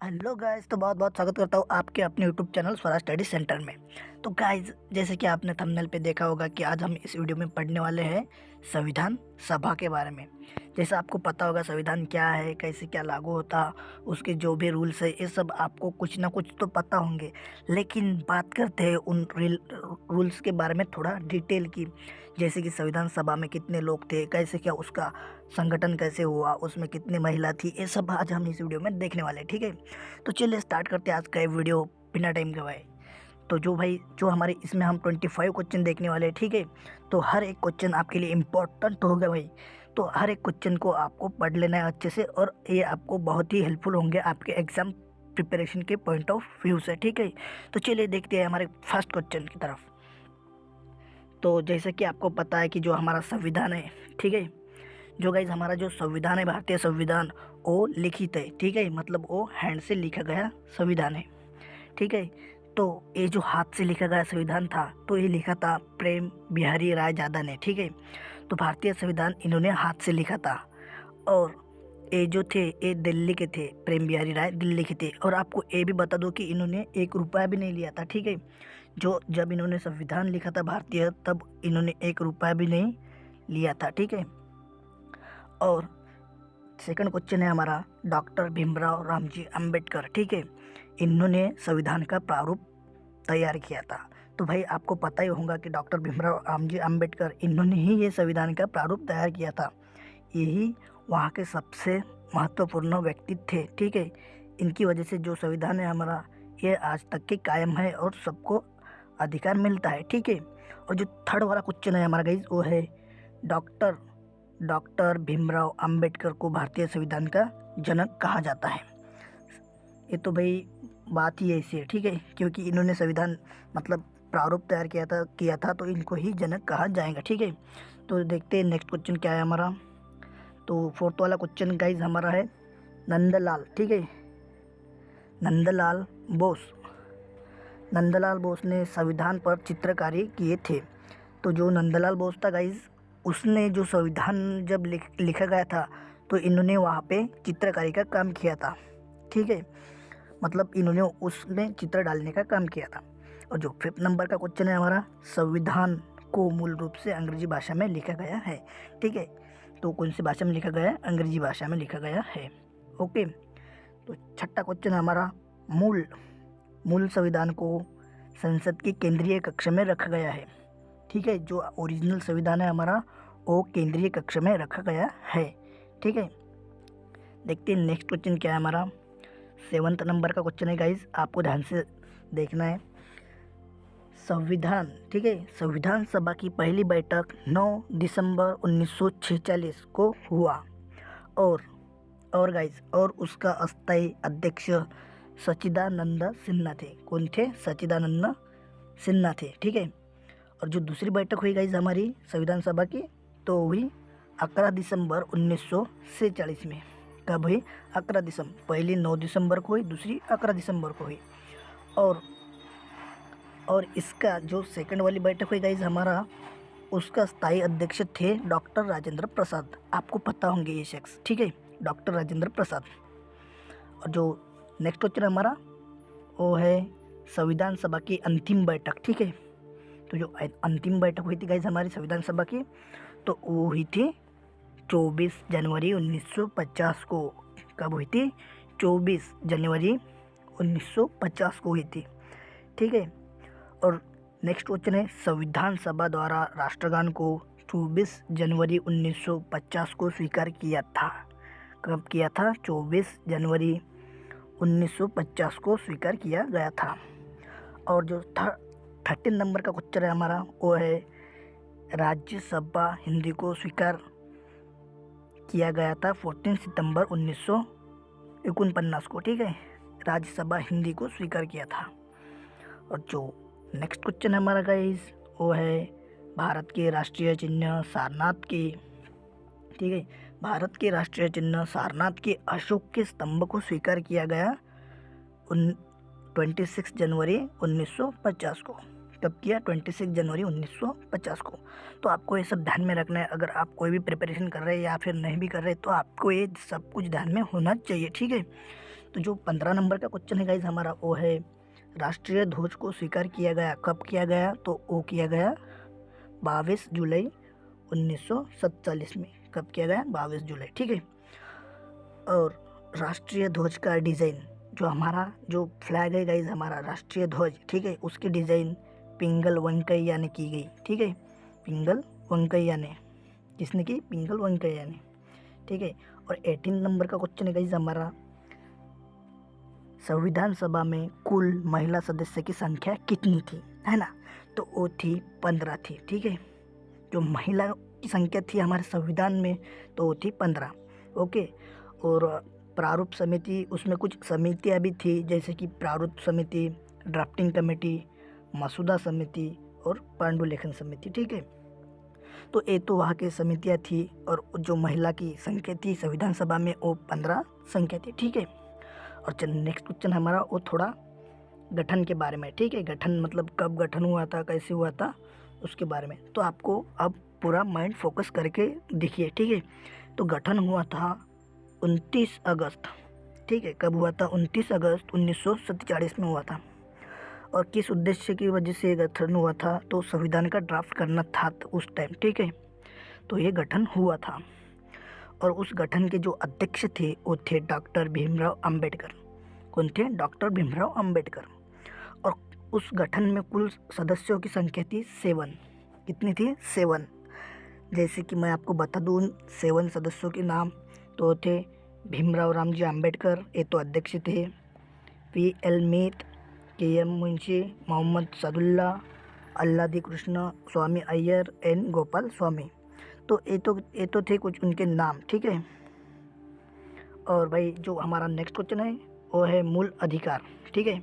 Hello guys, तो बहुत बहुत स्वागत करता हूँ आपके अपने YouTube channel Swaraj study centre में। तो गाइस, जैसे कि आपने थंबनेल पे देखा होगा कि आज हम इस वीडियो में पढ़ने वाले हैं संविधान सभा के बारे में। जैसा आपको पता होगा संविधान क्या है, कैसे क्या लागू होता, उसके जो भी रूल्स है, ये सब आपको कुछ ना कुछ तो पता होंगे। लेकिन बात करते हैं उन रूल्स के बारे में थोड़ा डिटेल की। जैसे कि संविधान सभा में कितने लोग थे, कैसे क्या उसका संगठन कैसे हुआ, उसमें कितनी महिला थी, ये सब आज हम इस वीडियो में देखने वाले हैं। ठीक है, तो चलिए स्टार्ट करते हैं आज का ये वीडियो बिना टाइम गवाए। तो जो हमारे इसमें हम 25 क्वेश्चन देखने वाले हैं। ठीक है, तो हर एक क्वेश्चन आपके लिए इम्पोर्टेंट होगा भाई। तो हर एक क्वेश्चन को आपको पढ़ लेना है अच्छे से, और ये आपको बहुत ही हेल्पफुल होंगे आपके एग्जाम प्रिपरेशन के पॉइंट ऑफ व्यू से। ठीक है, तो चलिए देखते हैं हमारे फर्स्ट क्वेश्चन की तरफ। तो जैसे कि आपको पता है कि जो हमारा संविधान है, ठीक है, जो गाइज हमारा जो संविधान है, भारतीय संविधान, वो लिखित है। ठीक है, मतलब वो हैंड से लिखा गया संविधान है। ठीक है, तो ये जो हाथ से लिखा गया संविधान था, तो ये लिखा था प्रेम बिहारी राय जादा ने। ठीक है, तो भारतीय संविधान इन्होंने हाथ से लिखा था। और ये जो थे, ये दिल्ली के थे, प्रेम बिहारी राय दिल्ली के थे। और आपको ये भी बता दो कि इन्होंने 1 रुपया भी नहीं लिया था। ठीक है, जो जब इन्होंने संविधान लिखा था भारतीय, तब इन्होंने 1 रुपया भी नहीं लिया था। ठीक है, और सेकंड क्वेश्चन है हमारा, डॉक्टर भीमराव रामजी अंबेडकर। ठीक है, इन्होंने संविधान का प्रारूप तैयार किया था। तो भाई आपको पता ही होगा कि डॉक्टर भीमराव रामजी अंबेडकर, इन्होंने ही ये संविधान का प्रारूप तैयार किया था। यही वहाँ के सबसे महत्वपूर्ण व्यक्ति थे। ठीक है, इनकी वजह से जो संविधान है हमारा, ये आज तक के कायम है और सबको अधिकार मिलता है। ठीक है, और जो थर्ड वाला क्वेश्चन है हमारा गाइज, वो है डॉक्टर डॉक्टर भीमराव अंबेडकर को भारतीय संविधान का जनक कहा जाता है। ये तो भाई बात ही ऐसी है। ठीक है, क्योंकि इन्होंने संविधान मतलब प्रारूप तैयार किया था, तो इनको ही जनक कहा जाएगा। ठीक है, तो देखते हैं नेक्स्ट क्वेश्चन क्या है हमारा। तो फोर्थ वाला क्वेश्चन गाइज हमारा है नंदलाल। ठीक है, नंदलाल बोस नंदलाल बोस ने संविधान पर चित्रकारी किए थे। तो जो नंदलाल बोस था गाइज, उसने जो संविधान जब लिखा गया था, तो इन्होंने वहाँ पे चित्रकारी का काम किया था। ठीक है, मतलब इन्होंने उसमें चित्र डालने का काम किया था। और जो फिफ्थ नंबर का क्वेश्चन है हमारा, संविधान को मूल रूप से अंग्रेजी भाषा में लिखा गया है। ठीक है, तो कौन सी भाषा में लिखा गया है? अंग्रेजी भाषा में लिखा गया है। ओके, तो छठा क्वेश्चन हमारा, मूल मूल संविधान को संसद की केंद्रीय कक्ष में रखा गया है। ठीक है, जो ओरिजिनल संविधान है हमारा, वो केंद्रीय कक्ष में रखा गया है। ठीक है, देखते हैं नेक्स्ट क्वेश्चन क्या है हमारा। 7th नंबर का क्वेश्चन है गाइज, आपको ध्यान से देखना है। संविधान, ठीक है, संविधान सभा की पहली बैठक 9 दिसंबर 1946 को हुआ। और गाइज, और उसका अस्थायी अध्यक्ष सच्चिदानंद सिन्हा थे। कौन थे? सच्चिदानंद सिन्हा थे। ठीक है, और जो दूसरी बैठक हुई गाइज हमारी संविधान सभा की, तो हुई 11 दिसंबर 1947 में। कब हुई? 11 दिसंबर। पहली 9 दिसंबर को हुई, दूसरी 11 दिसंबर को हुई। और इसका जो सेकंड वाली बैठक हुई गाइज हमारा, उसका स्थायी अध्यक्ष थे डॉक्टर राजेंद्र प्रसाद। आपको पता होंगे ये शख्स। ठीक है, डॉक्टर राजेंद्र प्रसाद। और जो नेक्स्ट क्वेश्चन हमारा, वो है संविधान सभा की अंतिम बैठक। ठीक है, तो जो अंतिम बैठक हुई थी गाइज हमारी संविधान सभा की, तो वो हुई थी 24 जनवरी 1950 को। कब हुई थी? 24 जनवरी 1950 को हुई थी। ठीक है, और नेक्स्ट क्वेश्चन है, संविधान सभा द्वारा राष्ट्रगान को 24 जनवरी 1950 को स्वीकार किया था। कब किया था? 24 जनवरी 1950 को स्वीकार किया गया था। और जो 13 नंबर का क्वेश्चन है हमारा, वो है राज्यसभा हिंदी को स्वीकार किया गया था 14 सितंबर 1949 को। ठीक है, राज्यसभा हिंदी को स्वीकार किया था। और जो नेक्स्ट क्वेश्चन है हमारा गाइस, वो है भारत के राष्ट्रीय चिन्ह सारनाथ की। ठीक है, भारत के राष्ट्रीय चिन्ह सारनाथ के अशोक के स्तंभ को स्वीकार किया गया 26 जनवरी 1950 को। कब किया? 26 जनवरी 1950 को। तो आपको ये सब ध्यान में रखना है। अगर आप कोई भी प्रिपरेशन कर रहे हैं या फिर नहीं भी कर रहे, तो आपको ये सब कुछ ध्यान में होना चाहिए। ठीक है, तो जो 15 नंबर का क्वेश्चन है गाइज हमारा वो है राष्ट्रीय ध्वज को स्वीकार किया गया कब किया गया, तो वो किया गया 22 जुलाई 1947 में। कब किया गया? 22 जुलाई, ठीक है। और राष्ट्रीय ध्वज का डिज़ाइन, जो हमारा जो फ्लैग है गाइज हमारा राष्ट्रीय ध्वज, ठीक है, उसकी डिज़ाइन पिंगल वेंकैया ने की गई, ठीक है। पिंगल वेंकैया ने, किसने की? पिंगल वेंकैया ने, ठीक है। और 18 नंबर का क्वेश्चन है गाइज हमारा संविधान सभा में कुल महिला सदस्य की संख्या कितनी थी, है ना? तो वो थी 15 थी, ठीक है। जो महिला की संख्या थी हमारे संविधान में तो वो थी 15, ओके। और प्रारूप समिति, उसमें कुछ समितियां भी थी, जैसे कि प्रारूप समिति, ड्राफ्टिंग कमेटी, मसूदा समिति और पांडुलेखन समिति, ठीक है। तो ये तो वहाँ की समितियाँ थी। और जो महिला की संख्या थी संविधान सभा में वो 15 संख्या थी, ठीक है। और चल नेक्स्ट क्वेश्चन हमारा वो थोड़ा गठन के बारे में, ठीक है। गठन मतलब कब गठन हुआ था, कैसे हुआ था, उसके बारे में। तो आपको अब पूरा माइंड फोकस करके देखिए, ठीक है। तो गठन हुआ था 29 अगस्त, ठीक है। कब हुआ था? 29 अगस्त 1947 में हुआ था। और किस उद्देश्य की वजह से गठन हुआ था? तो संविधान का ड्राफ्ट करना था उस टाइम, ठीक है। तो ये गठन हुआ था। और उस गठन के जो अध्यक्ष थे वो थे डॉक्टर भीमराव अंबेडकर। कौन थे? डॉक्टर भीमराव अंबेडकर। और उस गठन में कुल सदस्यों की संख्या थी 7। कितनी थी? 7। जैसे कि मैं आपको बता दूँ 7 सदस्यों के नाम, तो थे भीमराव रामजी अंबेडकर, ये तो अध्यक्ष थे। P.L. मीत, K.M. मुंशी, मोहम्मद सदुल्ला, अल्लादी कृष्ण, स्वामी अय्यर एन गोपाल स्वामी। तो ये तो थे कुछ उनके नाम, ठीक है। और भाई जो हमारा नेक्स्ट क्वेश्चन है वो है मूल अधिकार, ठीक है।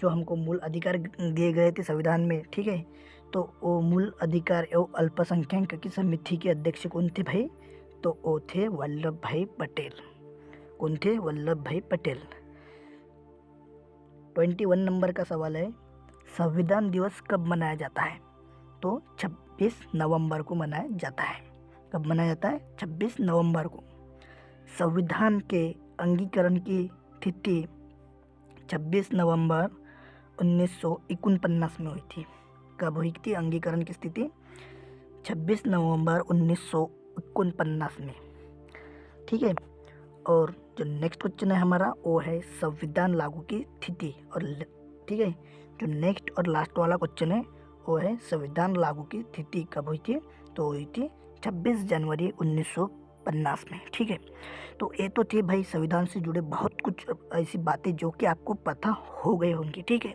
जो हमको मूल अधिकार दिए गए थे संविधान में, ठीक है। तो वो मूल अधिकार एवं अल्पसंख्यक की समिति के अध्यक्ष कौन थे भाई? तो वो थे वल्लभ भाई पटेल। कौन थे? वल्लभ भाई पटेल। 21 नंबर का सवाल है संविधान दिवस कब मनाया जाता है? तो 26 नवंबर को मनाया जाता है। कब मनाया जाता है? 26 नवंबर को। संविधान के अंगीकरण की तिथि 26 नवंबर 1949 में हुई थी। कब हुई थी अंगीकरण की स्थिति? 26 नवंबर 1949 में, ठीक है। और जो नेक्स्ट क्वेश्चन है हमारा वो है संविधान लागू की तिथि, और ठीक है। जो नेक्स्ट और लास्ट वाला क्वेश्चन है वो है संविधान लागू की तिथि कब हुई थी? तो हुई थी 26 जनवरी 1950 में, ठीक है। तो ये तो थी भाई संविधान से जुड़े बहुत कुछ ऐसी बातें जो कि आपको पता हो गई होंगी, ठीक है।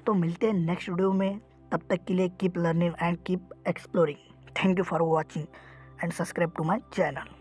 तो मिलते हैं नेक्स्ट वीडियो में, तब तक के लिए keep learning and keep exploring. Thank you for watching and subscribe to my channel.